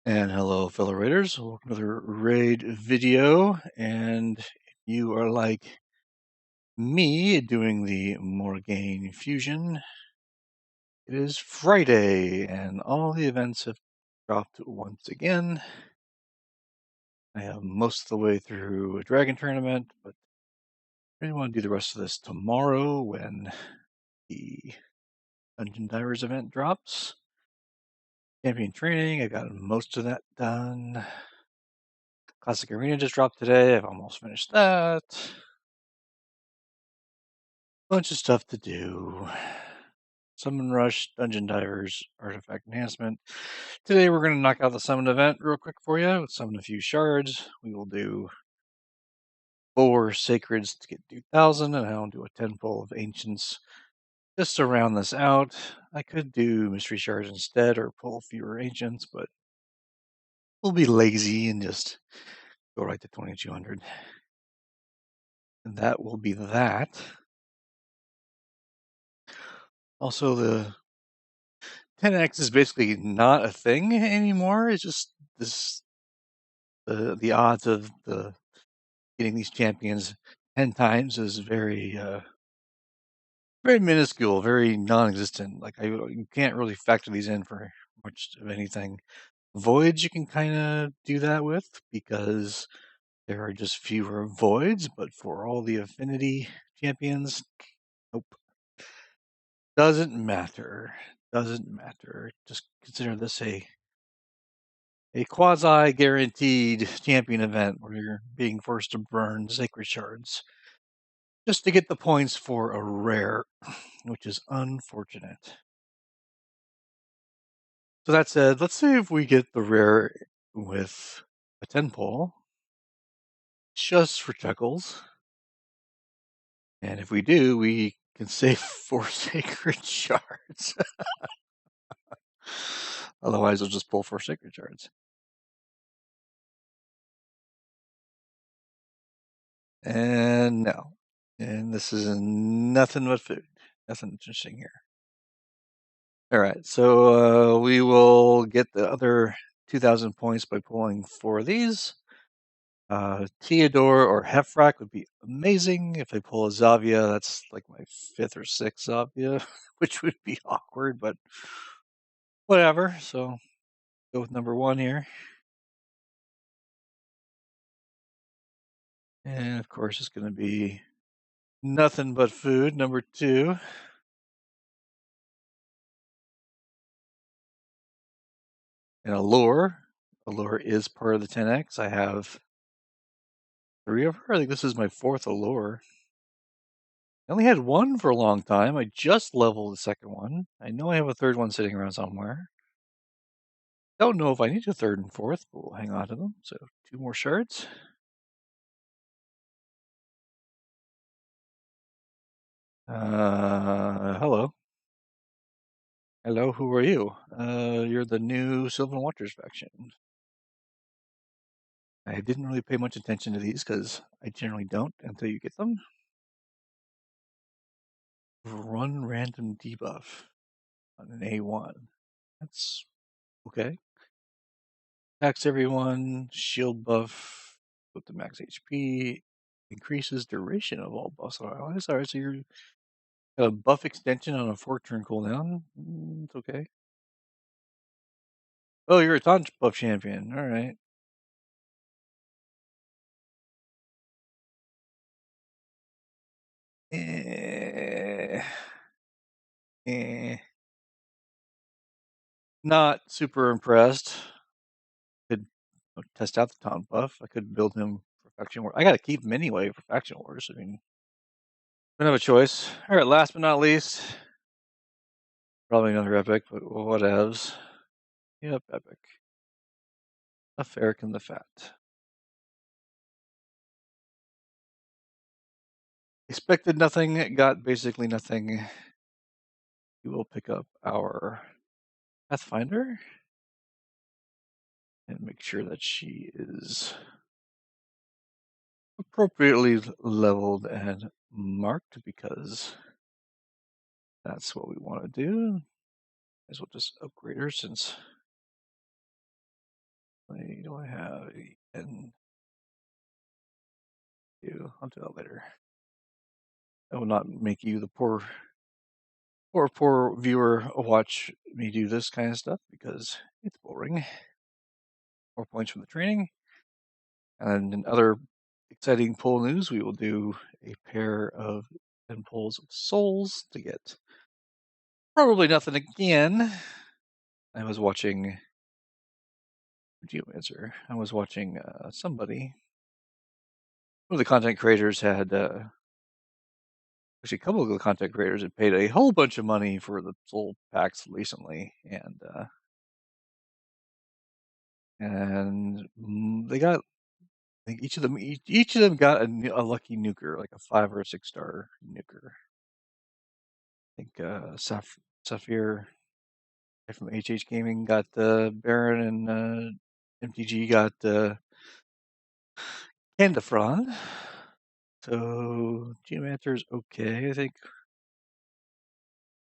And hello, fellow raiders. Welcome to the raid video. And if you are like me doing the Morrigaine fusion, it is Friday, and all the events have dropped once again. I am most of the way through a dragon tournament, but I really want to do the rest of this tomorrow when the Dungeon Divers event drops. Champion training, I got most of that done. Classic Arena just dropped today. I've almost finished that. Bunch of stuff to do. Summon Rush, Dungeon Divers, Artifact Enhancement. Today we're going to knock out the Summon event real quick for you. With summon a few shards. We will do 4 Sacreds to get 2,000, and I'll do a 10 pull of Ancients just to round this out. I could do Mystery Shards instead or pull fewer Ancients, but we'll be lazy and just go right to 2,200. And that will be that. Also, the 10x is basically not a thing anymore. It's just the odds of getting these champions 10 times is very very minuscule, very non-existent. Like you can't really factor these in for much of anything. Voids you can kind of do that with because there are just fewer voids, but for all the affinity champions, nope. Doesn't matter. Doesn't matter. Just consider this a quasi-guaranteed champion event where you're being forced to burn sacred shards just to get the points for a rare, which is unfortunate. So that said, let's see if we get the rare with a 10 pull, just for chuckles. And if we do, we can save 4 sacred shards. Otherwise, I'll just pull 4 sacred shards. And no. And this is nothing but food. Nothing interesting here. All right, so we will get the other 2,000 points by pulling 4 of these. Theodore or Hefrak would be amazing. If I pull a Zavia, that's like my 5th or 6th Zavia, which would be awkward, but whatever. So go with number 1 here. And of course, it's going to be nothing but food, number 2. And Allure. Allure is part of the 10x. I have 3 of her. I think this is my 4th Allure. I only had 1 for a long time. I just leveled the 2nd one. I know I have a 3rd one sitting around somewhere. Don't know if I need a 3rd and 4th, but we'll hang on to them. So 2 more shards. Hello. Hello, who are you? You're the new Sylvan Watchers faction. I didn't really pay much attention to these because I generally don't until you get them. Run random debuff on an A1. That's okay. Attacks everyone, shield buff with the max HP, increases duration of all buffs on allies. Alright, so you're a buff extension on a 4-turn cooldown. It's okay. Oh, you're a taunt buff champion. Alright. Not super impressed. Could test out the taunt buff. I could build him for faction war. I gotta keep him anyway for faction wars. I mean, I don't have a choice. All right, last but not least, probably another epic, but whatevs. Yep, epic. A Ferric and the Fat. Expected nothing, got basically nothing. We will pick up our Pathfinder and make sure that she is appropriately leveled and marked because that's what we want to do. As well just upgrade her since do I have? And I'll do that later. I will not make you, the poor viewer, watch me do this kind of stuff because it's boring. 4 points from the training. And in other exciting poll news, we will do a pair of 10 polls of souls to get probably nothing again. I was watching Geomancer. I was watching somebody. One of the content creators had, actually, a couple of the content creators had paid a whole bunch of money for the soul packs recently, and they got. I think each of them got a lucky nuker, like a 5 or a 6-star nuker. I think Saphir from HH Gaming got Baron, and MTG got Candafron. So Geomancer's okay. I think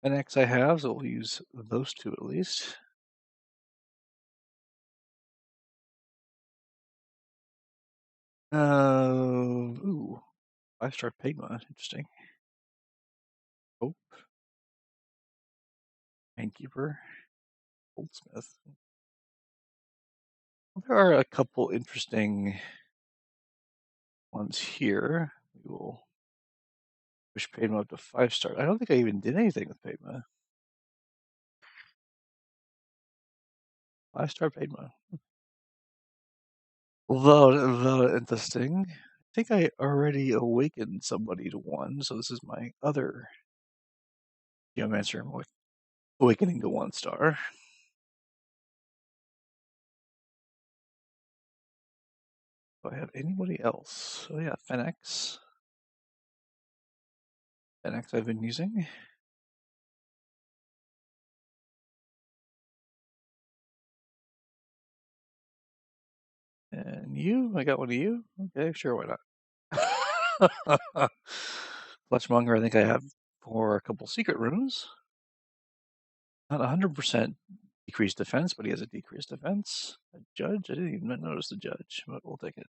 NX I have, so we'll use those two at least. Ooh, 5-star Pigma, interesting. Hope, Gamekeeper, Goldsmith. Well, there are a couple interesting ones here. We will push Pigma up to 5-star. I don't think I even did anything with Pigma. 5-star Pigma. Although interesting. I think I already awakened somebody to 1, so this is my other Geomancer awakening to 1-star. Do I have anybody else? Oh yeah, Fenix. Fenix I've been using. And you? I got one of you? Okay, sure, why not? Fletchmonger, I think I have for a couple secret rooms. Not 100% decreased defense, but he has a decreased defense. A judge? I didn't even notice the judge, but we'll take it.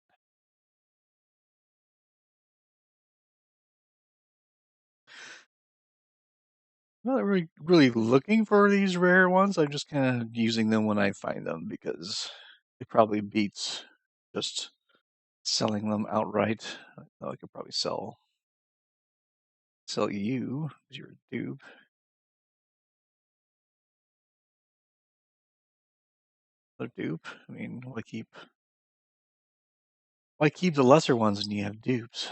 I'm not really looking for these rare ones. I'm just kind of using them when I find them because it probably beats just selling them outright. I could probably sell you because you're a dupe. A dupe. I mean, why keep the lesser ones when you have dupes?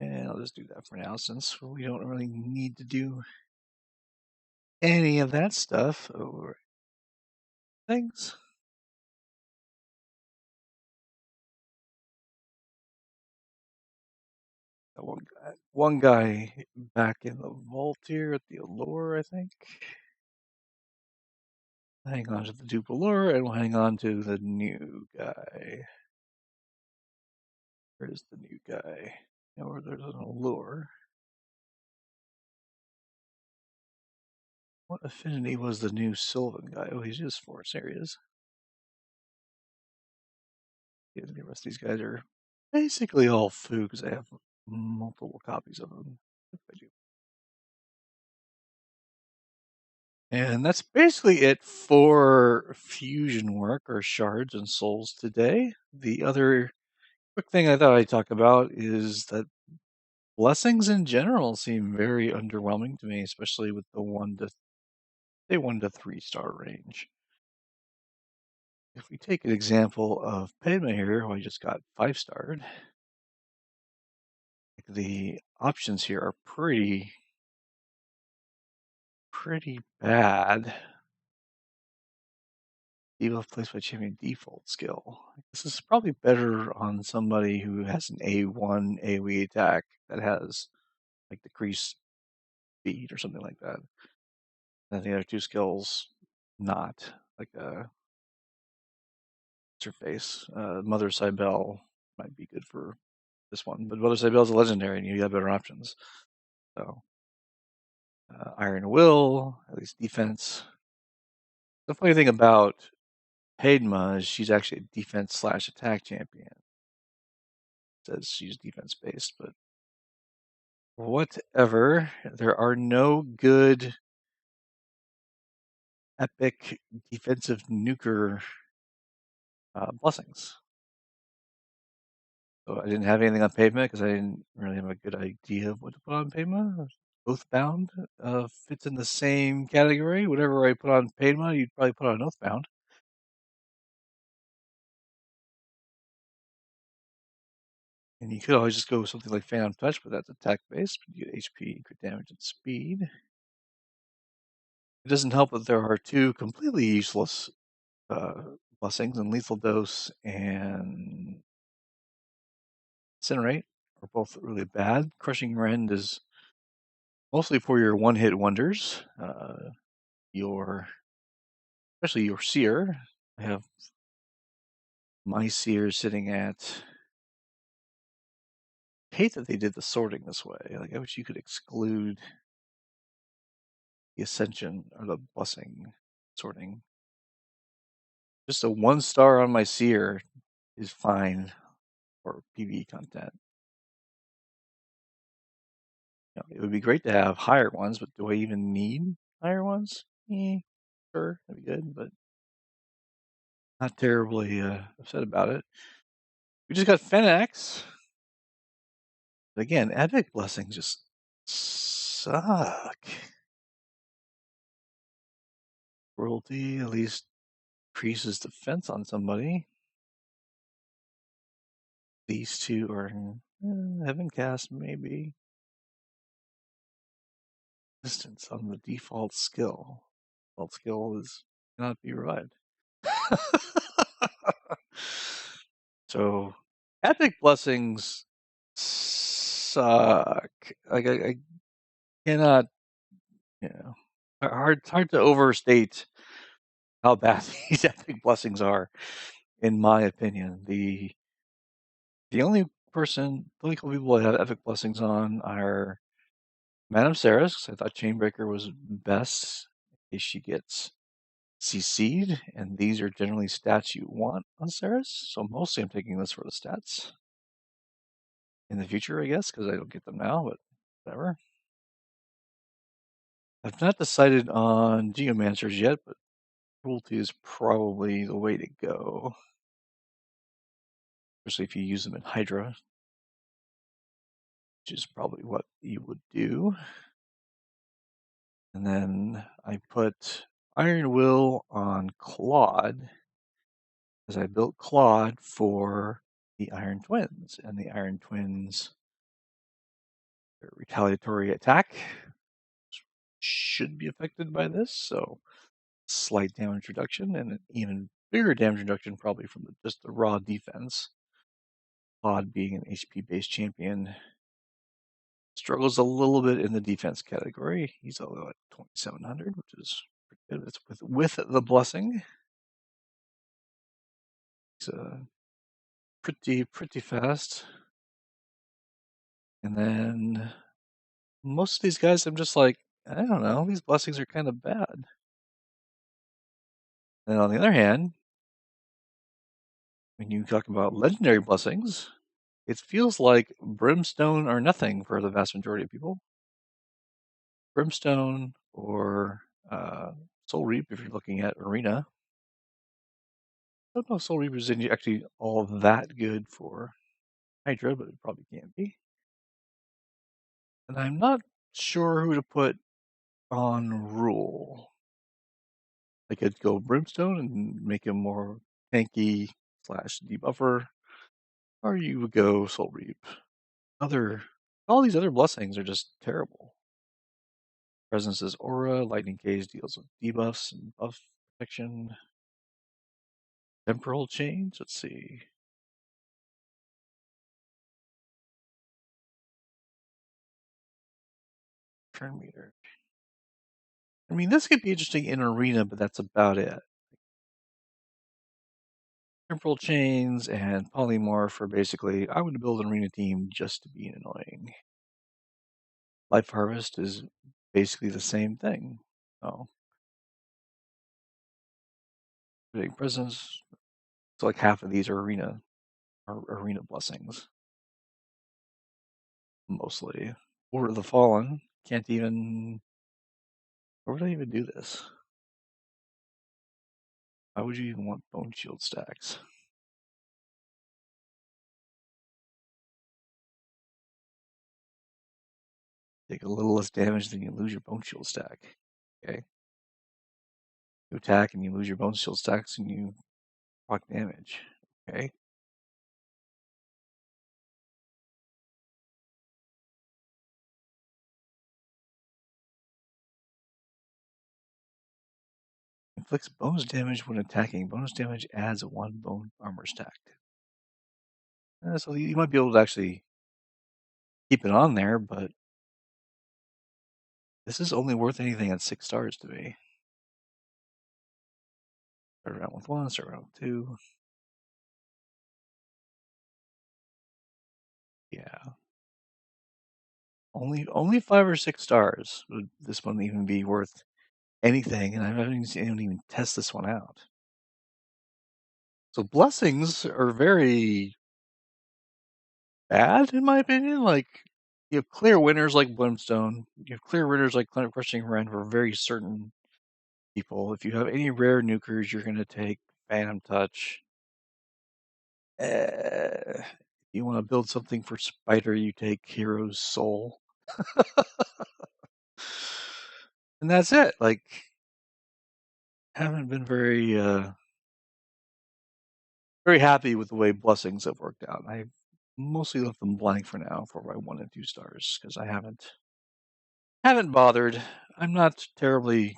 And I'll just do that for now since we don't really need to do any of that stuff over things. Got one guy back in the vault here at the Allure, I think. Hang on to the dupe Allure, and we'll hang on to the new guy. Where's the new guy? Or there's an Allure. What affinity was the new Sylvan guy? Oh, he's just Forest areas. Yeah, the rest of these guys are basically all foo because I have multiple copies of them. If I do. And that's basically it for fusion work or shards and souls today. The other quick thing I thought I'd talk about is that blessings in general seem very underwhelming to me, especially with the 1 to 3-star range. If we take an example of Padma here, who I just got 5-starred, the options here are pretty bad. Debuff placed by champion default skill. This is probably better on somebody who has an A1 AoE attack that has like decreased speed or something like that. And the other 2 skills not. Like what's her face? Mother Cybele might be good for this one, but Mother Cybele's a legendary and you have better options. So Iron Will, at least defense. The funny thing about Padma, she's actually a defense slash attack champion. Says she's defense based, but whatever. There are no good epic defensive nuker blessings. So I didn't have anything on Pavement because I didn't really have a good idea of what to put on Pavement. Oathbound fits in the same category. Whatever I put on Pavement, you'd probably put on Oathbound. And you could always just go with something like Phantom Touch, but that's attack based. You get HP, crit damage, and speed. It doesn't help that there are two completely useless blessings, and Lethal Dose and Incinerate are both really bad. Crushing Rend is mostly for your one-hit wonders. Especially your Seer. I have my Seer sitting at. I hate that they did the sorting this way. Like, I wish you could exclude the Ascension or the Blessing sorting. Just a 1-star on my Seer is fine for PvE content. It would be great to have higher ones, but do I even need higher ones? Sure, that'd be good, but not terribly upset about it. We just got Fennex. But again, epic blessings just suck. Cruelty at least increases defense on somebody. These two are Heaven Cast, maybe. Distance on the default skill. Default skill cannot be revived. So, epic blessings suck. Like I cannot, hard to overstate how bad these epic blessings are, in my opinion. The only couple people I have epic blessings on are Madame Sarah's, because I thought Chainbreaker was best in case she gets CC'd, and these are generally stats you want on Sarah's, so mostly I'm taking this for the stats. In the future, I guess, because I don't get them now, but whatever. I've not decided on Geomancers yet, but Cruelty is probably the way to go. Especially if you use them in Hydra, which is probably what you would do. And then I put Iron Will on Claude, because I built Claude for the Iron Twins, and the Iron Twins, their retaliatory attack should be affected by this, so slight damage reduction, and an even bigger damage reduction probably from just the raw defense. Claude, being an HP-based champion, struggles a little bit in the defense category. He's only at 2,700, which is pretty good. It's with the blessing. He's pretty fast. And then most of these guys, I'm just like, I don't know, these blessings are kind of bad. And on the other hand, when you talk about legendary blessings, it feels like Brimstone or nothing for the vast majority of people. Brimstone or Soul Reap if you're looking at Arena. I don't know if Soul Reap is actually all that good for Hydra, but it probably can be. And I'm not sure who to put on Rule. I could go Brimstone and make him more tanky / debuffer, or you would go Soul Reap. All these other blessings are just terrible. Presence is Aura, Lightning Gaze deals with debuffs and buff protection. Temporal Change, let's see. Turn meter. I mean, this could be interesting in Arena, but that's about it. Temporal Chains and Polymorph are basically, I would build an Arena team just to be annoying. Life Harvest is basically the same thing. Oh. Big presents. So like half of these are arena blessings, mostly. Or the Fallen. Can't even. Where would I even do this? Why would you even want bone shield stacks? Take a little less damage, then you lose your bone shield stack. Okay. You attack and you lose your bone shield stacks and you proc damage. Okay. Inflicts bonus damage when attacking. Bonus damage adds 1 bone armor stack. So you might be able to actually keep it on there, but this is only worth anything at 6 stars to me. Start around with 1, start around with 2. Yeah. Only 5 or 6 stars would this one even be worth anything, and I haven't even test this one out. So blessings are very bad in my opinion. Like you have clear winners like Brimstone, you have clear winners like Planet Crushing Ren for very certain people. If you have any rare nukers, you're gonna take Phantom Touch. If you want to build something for Spider, you take Hero's Soul. And that's it. Like haven't been very happy with the way blessings have worked out. I mostly left them blank for now for my 1 and 2 stars because I haven't bothered. I'm not terribly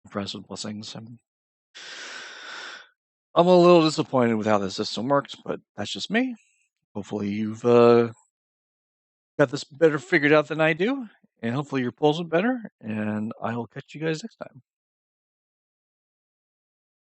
impressed with blessings. I'm a little disappointed with how the system works, but that's just me. Hopefully you've got this better figured out than I do, and hopefully your polls are better, and I will catch you guys next time.